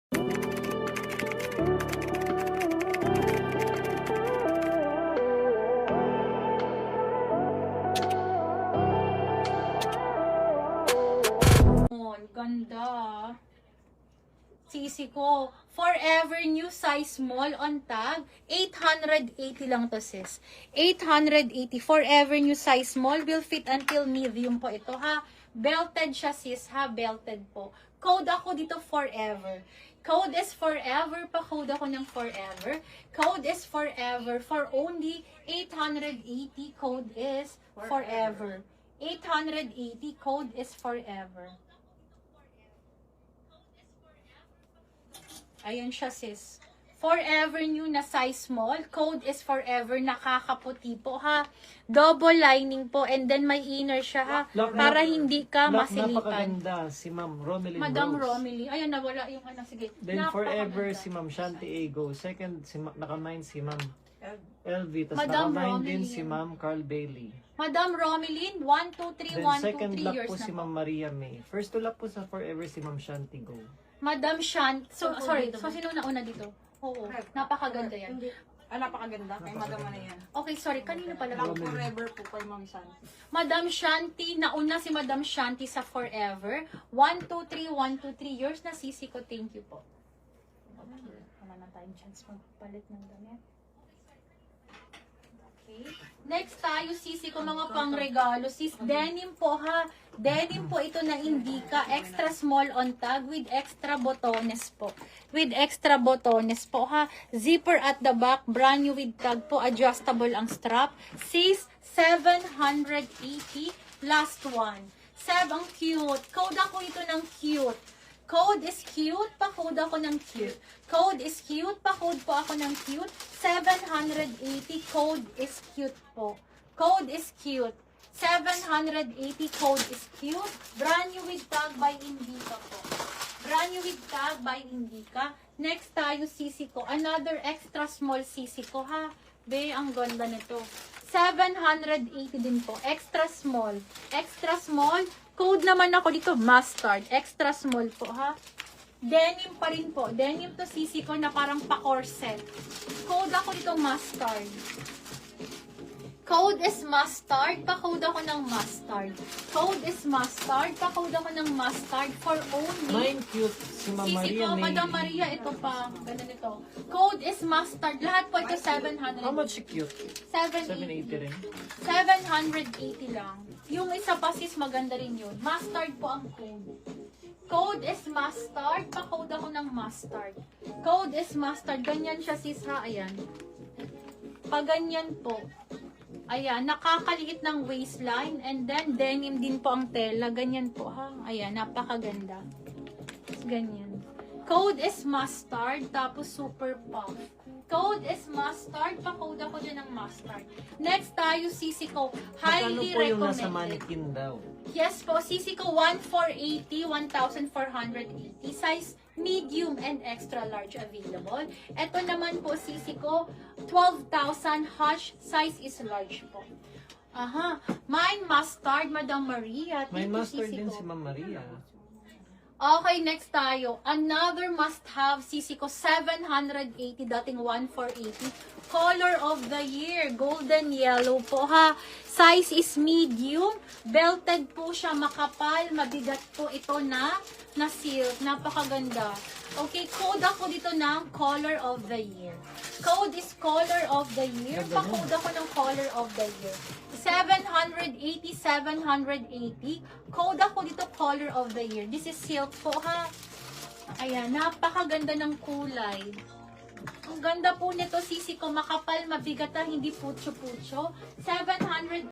Ganda. Sisi ko. Forever new size small on tag. 880 lang to sis. 880. Forever new size small will fit until medium po ito ha. Belted siya sis ha. Belted po. Code ako dito forever. Code is forever. Pa-code ako ng forever. Code is forever. For only 880. Code is forever. 880. Code is forever. Ayan siya sis. Forever new na size small. Code is forever. Nakakaputi po ha. Double lining po. And then may inner siya ha. Para hindi ka masilipan. Napakaganda si Ma'am Romeline Madam Rose. Romilly. Ayan, nawala yung ano. Sige. Then forever si Ma'am Shanti Ego. Second, naka-9 si Ma'am LV. Tapos Madam naka-9 din Romeline. si Ma'am Carl Bailey. Madam Romilyn, 1, 2, 3, Then 1, 2, second 3 lap years po na si po. Ma'am Maria May. First to lap po sa forever si Ma'am Shanti Go. Madam Shan. So, sorry. So, sino nauna dito? Oo. Napakaganda yan. Napakaganda. Kay Madam na yan. Okay, sorry. Kanino pala? Love forever po kay Ma'am Shanti. Madam Shanti, nauna si Madam Shanti sa Forever. 1, 2, 3, 1, 2, 3 years na sisi ko. Thank you po. Wala na tayong chance magpalit ng damit. Okay. Next tayo, sisi ko mga pangregalo. Sis, denim po ha. Denim po ito na Indica. Extra small on tag with extra botones po. With extra botones po ha. Zipper at the back. Brand new with tag po. Adjustable ang strap. Sis, 780. Last one. Ang cute. Code ako ito ng cute. Code is cute. Pa-code ako ng cute. Code is cute. Pa-code po ako ng cute. 780. Code is cute po. Code is cute. 780. Code is cute. Brand new with tag by Indica po. Brand new with tag by Indica. Next tayo, sisi ko. Another extra small sisi ko ha. Be, ang ganda nito. 780 din po. Extra small. Extra small. Code naman ako dito, mustard. Extra small po, ha? Denim pa rin po. Denim to sisi ko na parang pa-corset. Code ako dito, mustard. Code is mustard. Pa-code ako ng mustard. Code is mustard. Pa-code ako ng mustard for only... Mine cute si Ma'am Sisi Maria ko, May. Madam Maria, ito pa. Ganda nito. Code is mustard. Lahat po ito 700. How much si cute? 780. 780 rin. 780 lang. Yung isa pa sis, maganda rin yun. Mustard po ang code. Code is mustard. Pa-code ako ng mustard. Code is mustard. Ganyan siya sis ha. Ayan. Pag ganyan po. Ayan. Nakakaliit ng waistline. And then denim din po ang tela. Ganyan po ha. Ayan. Napakaganda. Ganyan. Code is mustard. Tapos super puff. Code is mustard. Pa-code ako dyan ng mustard. Next tayo, sisi ko. Magkano Highly po yung nasa recommended. mannequin daw? Yes po, sisi ko 1480, 1480. Size medium and extra large available. Ito naman po, sisi ko 12,000 hash. Size is large po. Aha. Mine mustard, Madam Maria. May Thank you, mustard sisi din ko. si Ma'am Maria. Okay, next tayo. Another must-have, sisi ko, 780, dating 1480. Color of the year, golden yellow po ha. Size is medium. Belted po siya, makapal. Mabigat po ito na silk. Napakaganda. Okay, code ako dito ng color of the year. Code is color of the year. Pa-code ako ng color of the year. 780, 780. Code ako dito color of the year. This is silk po ha. Ayan, napakaganda ng kulay. Ang ganda po nito, sisi ko, makapal, mabigat na, hindi putyo-putyo. 780